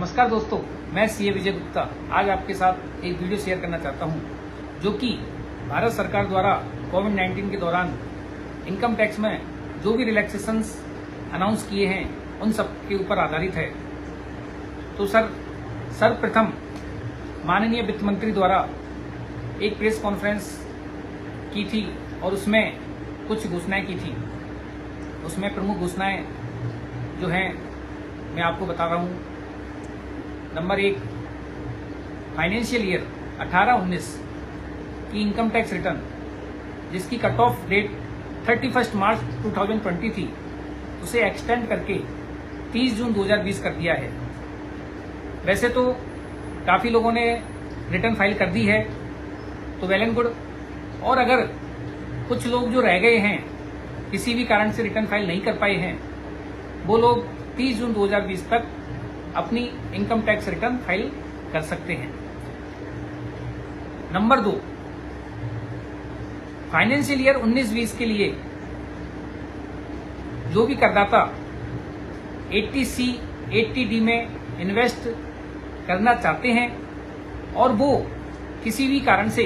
नमस्कार दोस्तों, मैं सीए विजय गुप्ता आज आपके साथ एक वीडियो शेयर करना चाहता हूं, जो कि भारत सरकार द्वारा कोविड-19 के दौरान इनकम टैक्स में जो भी रिलैक्सेशंस अनाउंस किए हैं उन सब के ऊपर आधारित है। तो सर्वप्रथम माननीय वित्त मंत्री द्वारा एक प्रेस कॉन्फ्रेंस की थी और उसमें कुछ घोषणाएं की थी। उसमें प्रमुख घोषणाएं जो हैं मैं आपको बता रहा हूं। नंबर 1, फाइनेंशियल ईयर 18-19 की इनकम टैक्स रिटर्न जिसकी कट ऑफ डेट 31 मार्च 2020 थी, उसे एक्सटेंड करके 30 जून 2020 कर दिया है। वैसे तो काफ़ी लोगों ने रिटर्न फाइल कर दी है, तो वेल एंड गुड। और अगर कुछ लोग जो रह गए हैं, किसी भी कारण से रिटर्न फाइल नहीं कर पाए हैं, वो लोग 30 जून 2020 तक अपनी इनकम टैक्स रिटर्न फाइल कर सकते हैं। नंबर 2, फाइनेंशियल ईयर 19-20 के लिए जो भी करदाता 80C 80D में इन्वेस्ट करना चाहते हैं और वो किसी भी कारण से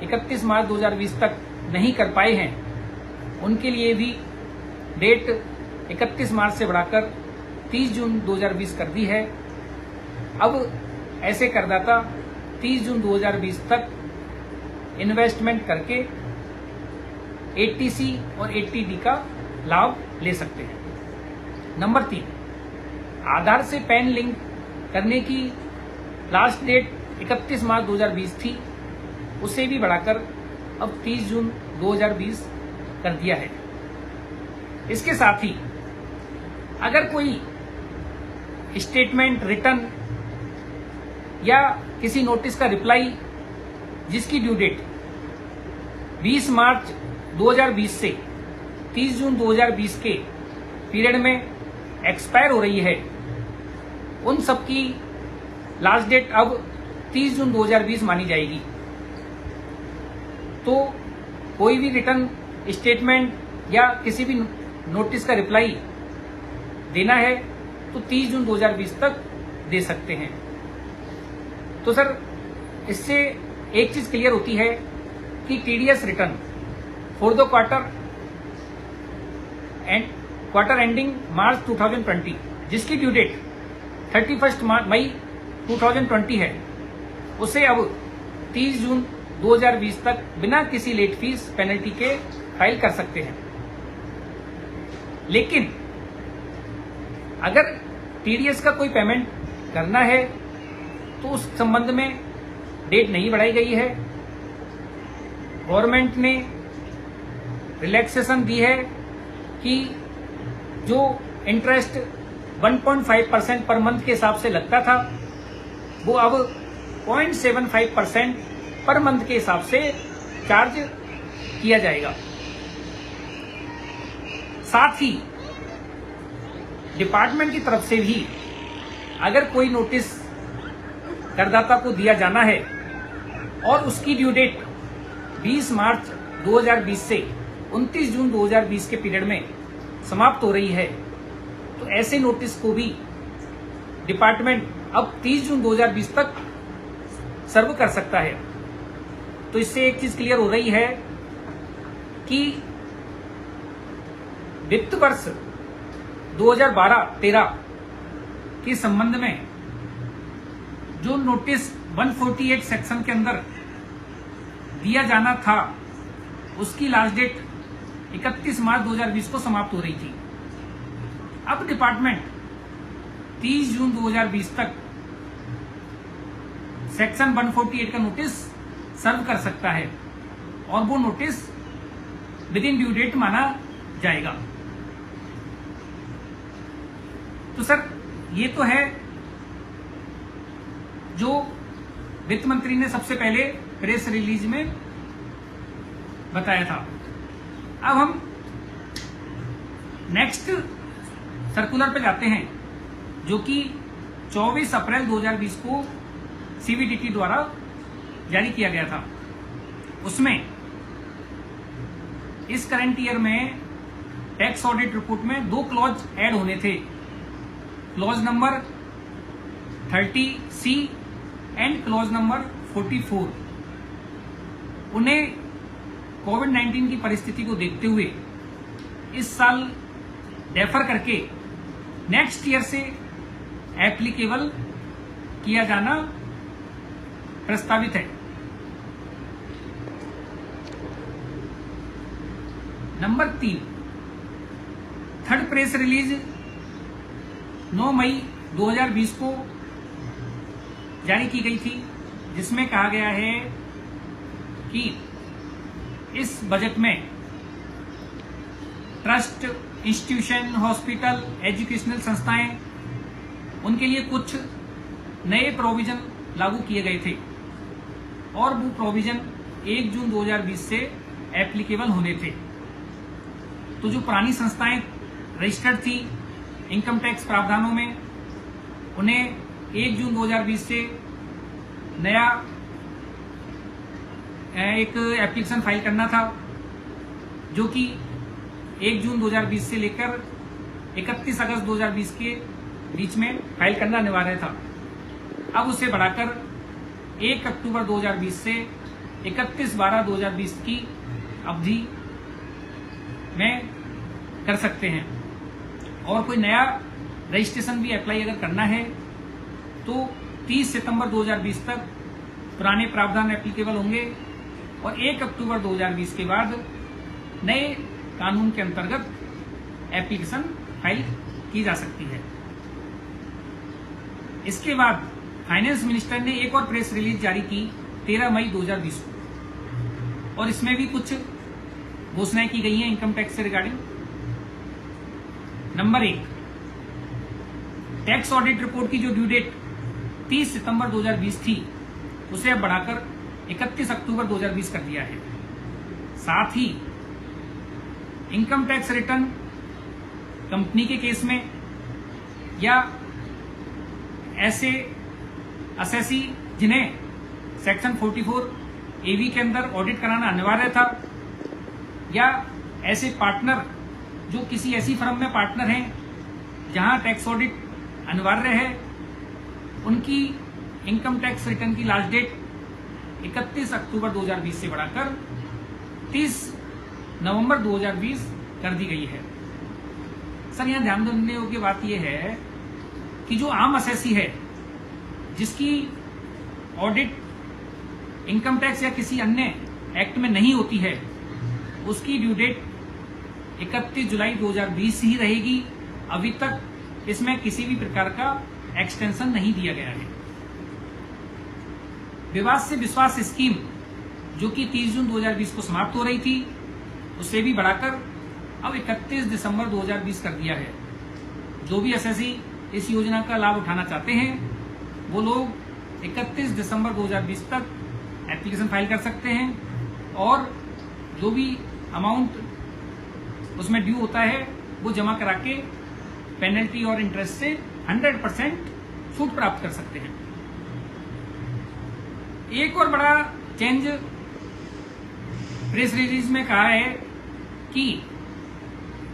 31 मार्च 2020 तक नहीं कर पाए हैं, उनके लिए भी डेट 31 मार्च से बढ़ाकर 30 जून 2020 कर दी है। अब ऐसे करदाता 30 जून 2020 तक इन्वेस्टमेंट करके 80C और 80D का लाभ ले सकते हैं। नंबर 3, आधार से पैन लिंक करने की लास्ट डेट 31 मार्च 2020 थी, उसे भी बढ़ाकर अब 30 जून 2020 कर दिया है। इसके साथ ही अगर कोई स्टेटमेंट, रिटर्न या किसी नोटिस का रिप्लाई जिसकी ड्यू डेट 20 मार्च 2020 से 30 जून 2020 के पीरियड में एक्सपायर हो रही है, उन सब की लास्ट डेट अब 30 जून 2020 मानी जाएगी। तो कोई भी रिटर्न, स्टेटमेंट या किसी भी नोटिस का रिप्लाई देना है तो 30 जून 2020 तक दे सकते हैं। तो सर, इससे एक चीज क्लियर होती है कि TDS return for the quarter ending मार्च 2020 जिसकी ड्यू डेट 31 मई 2020 है, उसे अब 30 जून 2020 तक बिना किसी लेट फीस पेनल्टी के फाइल कर सकते हैं। लेकिन अगर टीडीएस का कोई पेमेंट करना है तो उस संबंध में डेट नहीं बढ़ाई गई है। गवर्नमेंट ने रिलैक्सेशन दी है कि जो इंटरेस्ट 1.5% पर मंथ के हिसाब से लगता था, वो अब 0.75% पर मंथ के हिसाब से चार्ज किया जाएगा। साथ ही डिपार्टमेंट की तरफ से भी अगर कोई नोटिस करदाता को दिया जाना है और उसकी ड्यू डेट 20 मार्च 2020 से 29 जून 2020 के पीरियड में समाप्त हो रही है, तो ऐसे नोटिस को भी डिपार्टमेंट अब 30 जून 2020 तक सर्व कर सकता है। तो इससे एक चीज क्लियर हो रही है कि वित्त वर्ष 2012-13 के संबंध में जो नोटिस 148 सेक्शन के अंदर दिया जाना था, उसकी लास्ट डेट 31 मार्च 2020 को समाप्त हो रही थी। अब डिपार्टमेंट 30 जून 2020 तक सेक्शन 148 का नोटिस सर्व कर सकता है और वो notice within due date माना जाएगा। तो सर, ये तो है जो वित्त मंत्री ने सबसे पहले प्रेस रिलीज में बताया था। अब हम नेक्स्ट सर्कुलर पे जाते हैं, जो कि 24 अप्रैल 2020 को सीबीडीटी द्वारा जारी किया गया था। उसमें इस करंट ईयर में टैक्स ऑडिट रिपोर्ट में 2 क्लॉज ऐड होने थे। Clause number 30C and clause number 44 उन्हें कोविड-19 की परिस्थिति को देखते हुए इस साल डेफर करके नेक्स्ट ईयर से एप्लीकेबल किया जाना प्रस्तावित है। नंबर 3, थर्ड प्रेस रिलीज 9 मई 2020 को जारी की गई थी, जिसमें कहा गया है कि इस बजट में ट्रस्ट, इंस्टीट्यूशन, हॉस्पिटल, एजुकेशनल संस्थाएं, उनके लिए कुछ नए प्रोविजन लागू किए गए थे और वो प्रोविजन 1 जून 2020 से एप्लीकेबल होने थे। तो जो पुरानी संस्थाएं रजिस्टर्ड थी इनकम टैक्स प्रावधानों में, उन्हें 1 जून 2020 से नया एक एप्लीकेशन फाइल करना था, जो कि 1 जून 2020 से लेकर 31 अगस्त 2020 के बीच में फाइल करना अनिवार्य था। अब उसे बढ़ाकर 1 अक्टूबर 2020 से 31/12/2020 की अवधि में कर सकते हैं। और कोई नया रजिस्ट्रेशन भी अप्लाई अगर करना है तो 30 सितंबर 2020 तक पुराने प्रावधान एप्लीकेबल होंगे और 1 अक्टूबर 2020 के बाद नए कानून के अंतर्गत एप्लीकेशन फाइल की जा सकती है। इसके बाद फाइनेंस मिनिस्टर ने एक और प्रेस रिलीज जारी की 13 मई 2020 को, और इसमें भी कुछ घोषणाएं की गई हैं इनकम टैक्स से regarding. Number 1, tax audit report की जो ड्यू डेट 30 सितंबर 2020 थी, उसे अब बढ़ाकर 31 अक्टूबर 2020 कर दिया है। साथ ही इनकम टैक्स रिटर्न कंपनी के केस में या ऐसे असेसी जिन्हें सेक्शन 44 एवी के अंदर ऑडिट कराना अनिवार्य था, या ऐसे पार्टनर जो किसी ऐसी फर्म में पार्टनर हैं जहां टैक्स ऑडिट अनिवार्य है, उनकी इनकम टैक्स रिटर्न की लास्ट डेट 31 अक्टूबर 2020 से बढ़ाकर 30 नवंबर 2020 कर दी गई है। सर, यहां ध्यान देने योग्य बात यह है कि जो आम असेसी है जिसकी ऑडिट इनकम टैक्स या किसी अन्य एक्ट में नहीं होती है, उसकी ड्यू डेट 31 जुलाई 2020 ही रहेगी। अभी तक इसमें किसी भी प्रकार का एक्सटेंशन नहीं दिया गया है। विवाद से विश्वास स्कीम जो कि 30 जून 2020 को समाप्त हो रही थी, उसे भी बढ़ाकर अब 31 दिसंबर 2020 कर दिया है। जो भी एसएससी इस योजना का लाभ उठाना चाहते हैं वो लोग 31 दिसंबर 2020 तक एप्लीकेशन फाइल कर सकते हैं और जो भी अमाउंट उसमें ड्यू होता है वो जमा करा के पेनल्टी और इंटरेस्ट से 100% छूट प्राप्त कर सकते हैं। एक और बड़ा चेंज प्रेस रिलीज में कहा है कि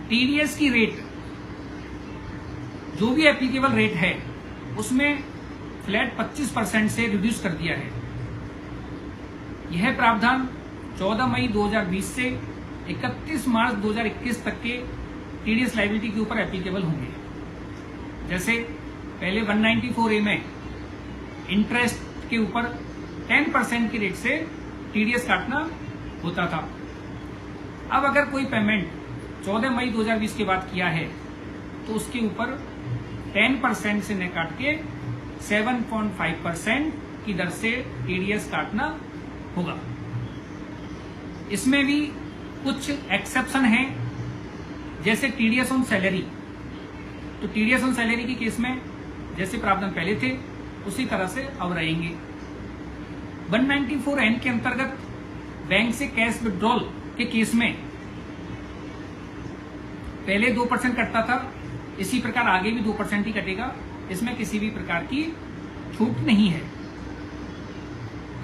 टीडीएस की रेट, जो भी एप्लीकेबल रेट है, उसमें फ्लैट 25% से रिड्यूस कर दिया है। यह प्रावधान 14 मई 2020 से 31 मार्च 2021 तक के टीडीएस लायबिलिटी के ऊपर एप्लीकेबल होंगे। जैसे पहले 194A में इंटरेस्ट के ऊपर 10% की रेट से टीडीएस काटना होता था। अब अगर कोई पेमेंट 14 मई 2020 के बाद किया है तो उसके ऊपर 10% से न काट के 7.5% की दर से टीडीएस काटना होगा। इसमें भी कुछ एक्सेप्शन हैं, जैसे टीडीएस ऑन सैलरी। तो टीडीएस ऑन सैलरी के केस में जैसे प्रावधान पहले थे उसी तरह से अब रहेंगे। 194N के अंतर्गत बैंक से कैश विड्रॉल के केस में पहले 2% कटता था, इसी प्रकार आगे भी 2% ही कटेगा। इसमें किसी भी प्रकार की छूट नहीं है।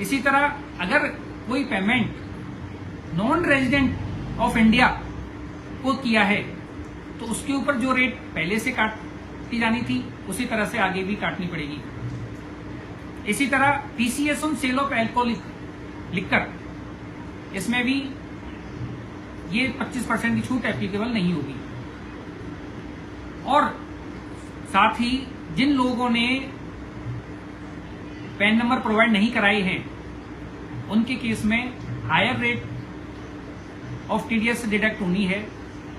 इसी तरह अगर कोई payment non resident of India को किया है तो उसके ऊपर जो रेट पहले से काटी जानी थी उसी तरह से आगे भी काटनी पड़ेगी। इसी तरह TCS on sale of alcoholic liquor, इसमें भी ये 25% की छूट एप्लीकेबल नहीं होगी। और साथ ही जिन लोगों ने पैन नंबर प्रोवाइड नहीं कराए हैं उनके केस में higher rate of TDS deduct होनी है,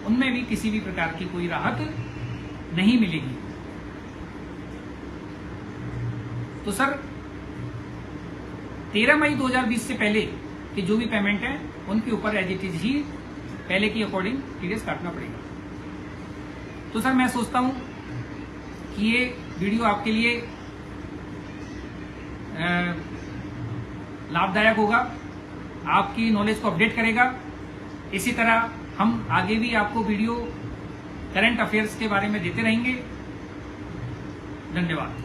उनमें भी किसी भी प्रकार की कोई राहत नहीं मिलेगी। तो सर 13 मई 2020 से पहले की जो भी पेमेंट है उनके ऊपर एज इट इज ही पहले की अकॉर्डिंग टीडीएस काटना पड़ेगा। तो सर मैं सोचता हूं कि ये वीडियो आपके लिए लाभदायक होगा, आपकी नॉलेज को अपडेट करेगा। इसी तरह हम आगे भी आपको वीडियो करंट अफेयर्स के बारे में देते रहेंगे। धन्यवाद।